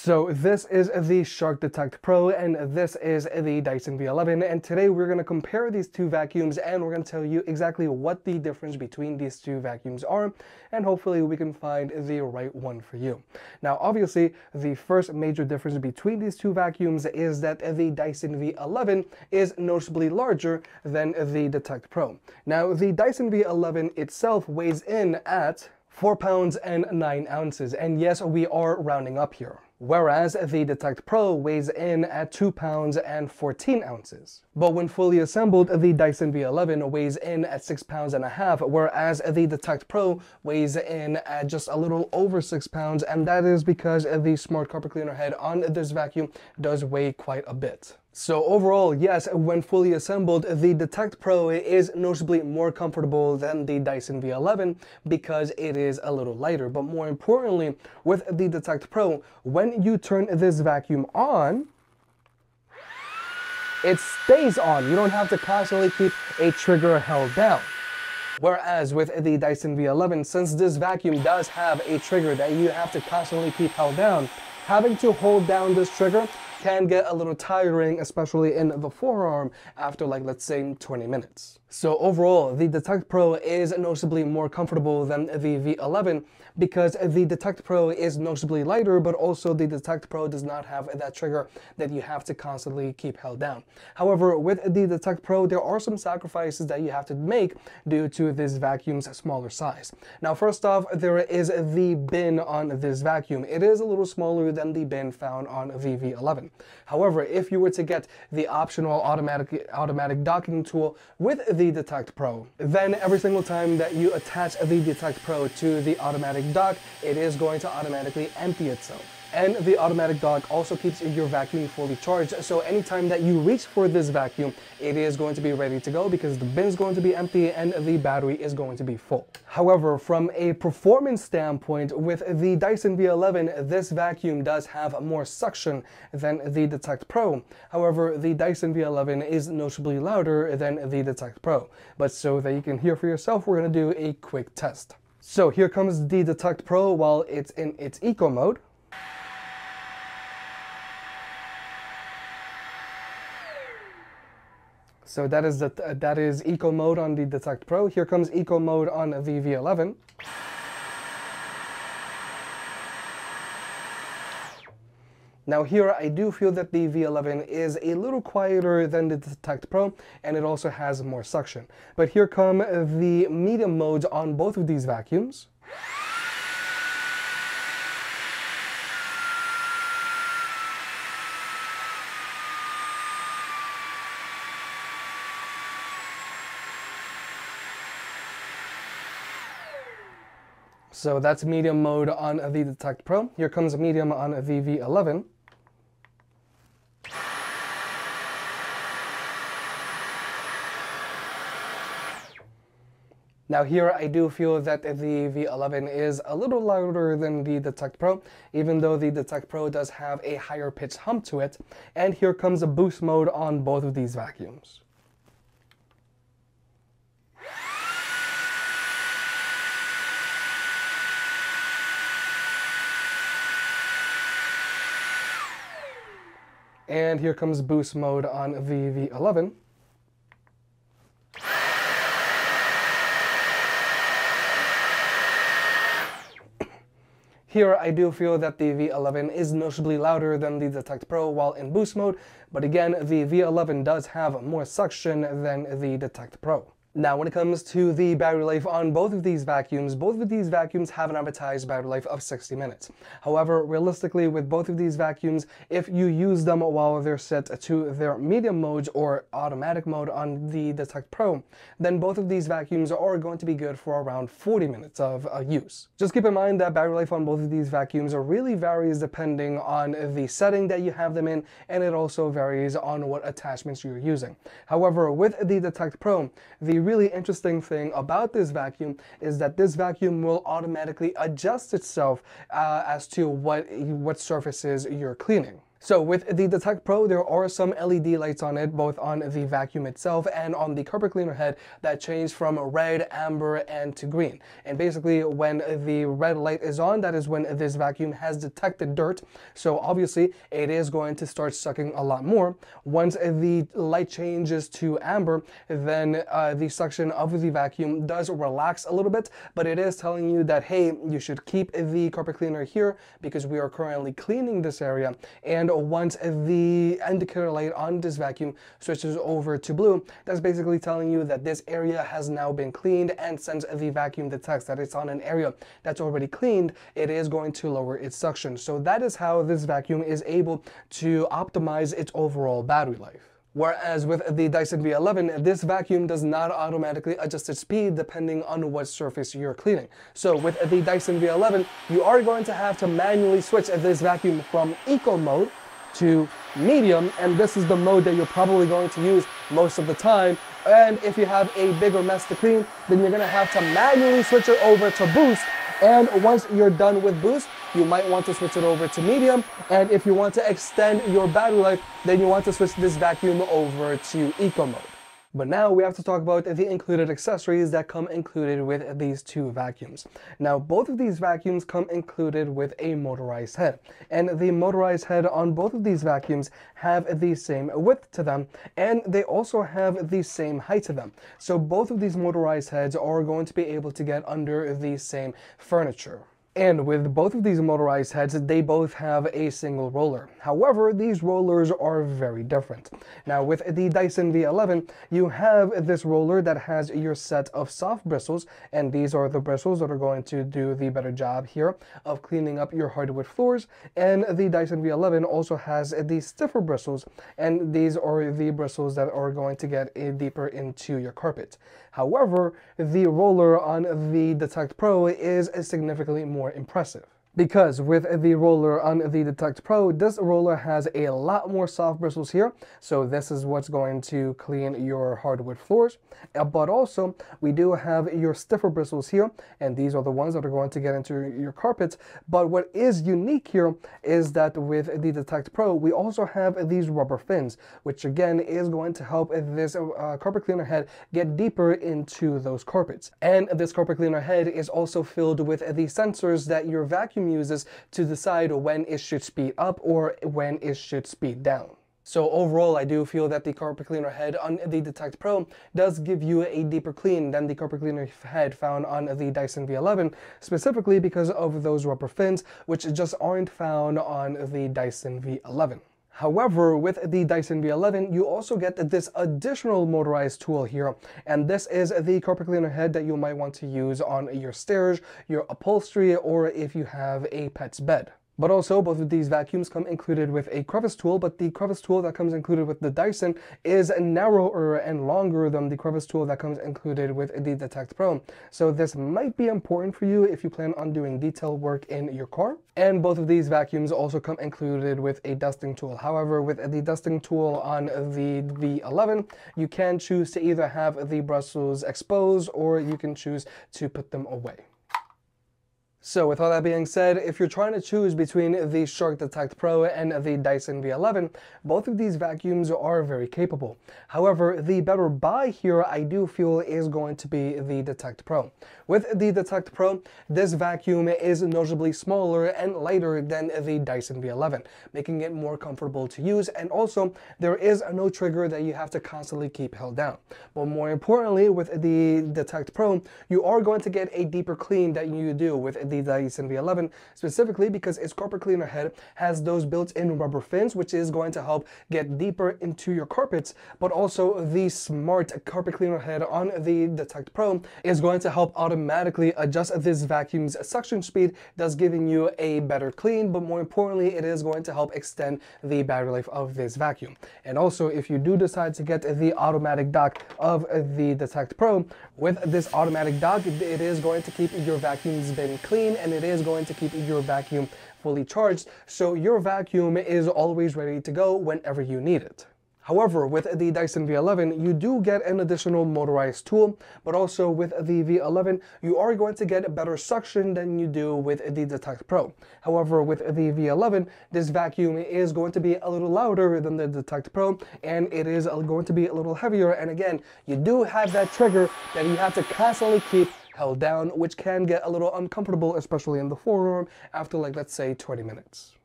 So this is the Shark Detect Pro and this is the Dyson V11, and today we're going to compare these two vacuums and we're going to tell you exactly what the difference between these two vacuums are, and hopefully we can find the right one for you. Now obviously the first major difference between these two vacuums is that the Dyson V11 is noticeably larger than the Detect Pro. Now the Dyson V11 itself weighs in at 4 pounds and 9 ounces, and yes, we are rounding up here. Whereas the Detect Pro weighs in at 2 pounds and 14 ounces. But when fully assembled, the Dyson V11 weighs in at 6 pounds and a half, whereas the Detect Pro weighs in at just a little over 6 pounds, and that is because the smart carpet cleaner head on this vacuum does weigh quite a bit. So overall, yes, when fully assembled, the Detect Pro is noticeably more comfortable than the Dyson V11 because it is a little lighter. But more importantly, with the Detect Pro, when you turn this vacuum on, it stays on. You don't have to constantly keep a trigger held down. Whereas with the Dyson V11, since this vacuum does have a trigger that you have to constantly keep held down, having to hold down this trigger can get a little tiring, especially in the forearm after, like, let's say 20 minutes. So overall, the Detect Pro is noticeably more comfortable than the V11 because the Detect Pro is noticeably lighter, but also the Detect Pro does not have that trigger that you have to constantly keep held down. However, with the Detect Pro, there are some sacrifices that you have to make due to this vacuum's smaller size. Now, first off, there is the bin on this vacuum. It is a little smaller than the bin found on the V11. However, if you were to get the optional automatic docking tool with the Detect Pro, then every single time that you attach the Detect Pro to the automatic dock, it is going to automatically empty itself. And the automatic dock also keeps your vacuum fully charged, so anytime that you reach for this vacuum, it is going to be ready to go because the bin is going to be empty and the battery is going to be full. However, from a performance standpoint, with the Dyson V11, this vacuum does have more suction than the Detect Pro. However, the Dyson V11 is noticeably louder than the Detect Pro. But so that you can hear for yourself, we're going to do a quick test. So here comes the Detect Pro while it's in its eco mode. So that is eco mode on the Detect Pro. Here comes eco mode on the V11. Now here I do feel that the V11 is a little quieter than the Detect Pro, and it also has more suction. But here come the medium modes on both of these vacuums. So that's medium mode on the Detect Pro. Here comes medium on the V11. Now here I do feel that the V11 is a little louder than the Detect Pro, even though the Detect Pro does have a higher pitch hum to it. And here comes a boost mode on both of these vacuums. And here comes boost mode on the V11. Here I do feel that the V11 is noticeably louder than the Detect Pro while in boost mode, but again, the V11 does have more suction than the Detect Pro. Now, when it comes to the battery life on both of these vacuums have an advertised battery life of 60 minutes. However, realistically, with both of these vacuums, if you use them while they're set to their medium modes or automatic mode on the Detect Pro, then both of these vacuums are going to be good for around 40 minutes of use. Just keep in mind that battery life on both of these vacuums really varies depending on the setting that you have them in, and it also varies on what attachments you're using. However, with the Detect Pro, the really interesting thing about this vacuum is that this vacuum will automatically adjust itself as to what surfaces you're cleaning. So with the Detect Pro, there are some LED lights on it, both on the vacuum itself and on the carpet cleaner head, that change from red, amber, and to green. And basically when the red light is on, that is when this vacuum has detected dirt. So obviously it is going to start sucking a lot more. Once the light changes to amber, then the suction of the vacuum does relax a little bit, but it is telling you that, hey, you should keep the carpet cleaner here because we are currently cleaning this area. And once the indicator light on this vacuum switches over to blue, that's basically telling you that this area has now been cleaned, and since the vacuum detects that it's on an area that's already cleaned, it is going to lower its suction. So that is how this vacuum is able to optimize its overall battery life. Whereas with the Dyson V11, this vacuum does not automatically adjust its speed depending on what surface you're cleaning. So with the Dyson V11, you are going to have to manually switch this vacuum from eco mode to medium, and this is the mode that you're probably going to use most of the time. And if you have a bigger mess to clean, then you're going to have to manually switch it over to boost. And once you're done with boost, you might want to switch it over to medium. And if you want to extend your battery life, then you want to switch this vacuum over to eco mode. But now we have to talk about the included accessories that come included with these two vacuums. Now, both of these vacuums come included with a motorized head, and the motorized head on both of these vacuums have the same width to them, and they also have the same height to them. So both of these motorized heads are going to be able to get under the same furniture. And with both of these motorized heads, they both have a single roller. However, these rollers are very different. Now, with the Dyson V11, you have this roller that has your set of soft bristles, and these are the bristles that are going to do the better job here of cleaning up your hardwood floors. And the Dyson V11 also has the stiffer bristles, and these are the bristles that are going to get deeper into your carpet. However, the roller on the Detect Pro is significantly more impressive. Because with the roller on the Detect Pro, this roller has a lot more soft bristles here. So this is what's going to clean your hardwood floors. But also, we do have your stiffer bristles here, and these are the ones that are going to get into your carpets. But what is unique here is that with the Detect Pro, we also have these rubber fins, which again is going to help this carpet cleaner head get deeper into those carpets. And this carpet cleaner head is also filled with the sensors that your vacuum uses to decide when it should speed up or when it should speed down. So overall, I do feel that the carpet cleaner head on the Detect Pro does give you a deeper clean than the carpet cleaner head found on the Dyson V11, specifically because of those rubber fins, which just aren't found on the Dyson V11. However, with the Dyson V11, you also get this additional motorized tool here, and this is the carpet cleaner head that you might want to use on your stairs, your upholstery, or if you have a pet's bed. But also, both of these vacuums come included with a crevice tool, but the crevice tool that comes included with the Dyson is narrower and longer than the crevice tool that comes included with the Detect Pro. So this might be important for you if you plan on doing detail work in your car. And both of these vacuums also come included with a dusting tool. However, with the dusting tool on the V11, you can choose to either have the bristles exposed or you can choose to put them away. So with all that being said, if you're trying to choose between the Shark Detect Pro and the Dyson V11, both of these vacuums are very capable. However, the better buy here, I do feel, is going to be the Detect Pro. With the Detect Pro, this vacuum is noticeably smaller and lighter than the Dyson V11, making it more comfortable to use, and also there is no trigger that you have to constantly keep held down. But more importantly, with the Detect Pro, you are going to get a deeper clean that you do with the Dyson V11, specifically because its carpet cleaner head has those built-in rubber fins, which is going to help get deeper into your carpets. But also the smart carpet cleaner head on the Detect Pro is going to help automatically adjust this vacuum's suction speed, thus giving you a better clean. But more importantly, it is going to help extend the battery life of this vacuum. And also, if you do decide to get the automatic dock of the Detect Pro, with this automatic dock, it is going to keep your vacuum's bin clean, and it is going to keep your vacuum fully charged, so your vacuum is always ready to go whenever you need it. However, with the Dyson V11, you do get an additional motorized tool, but also with the V11, you are going to get better suction than you do with the Detect Pro. However, with the V11, this vacuum is going to be a little louder than the Detect Pro, and it is going to be a little heavier. And again, you do have that trigger that you have to constantly keep held down, which can get a little uncomfortable, especially in the forearm after, like, let's say 20 minutes.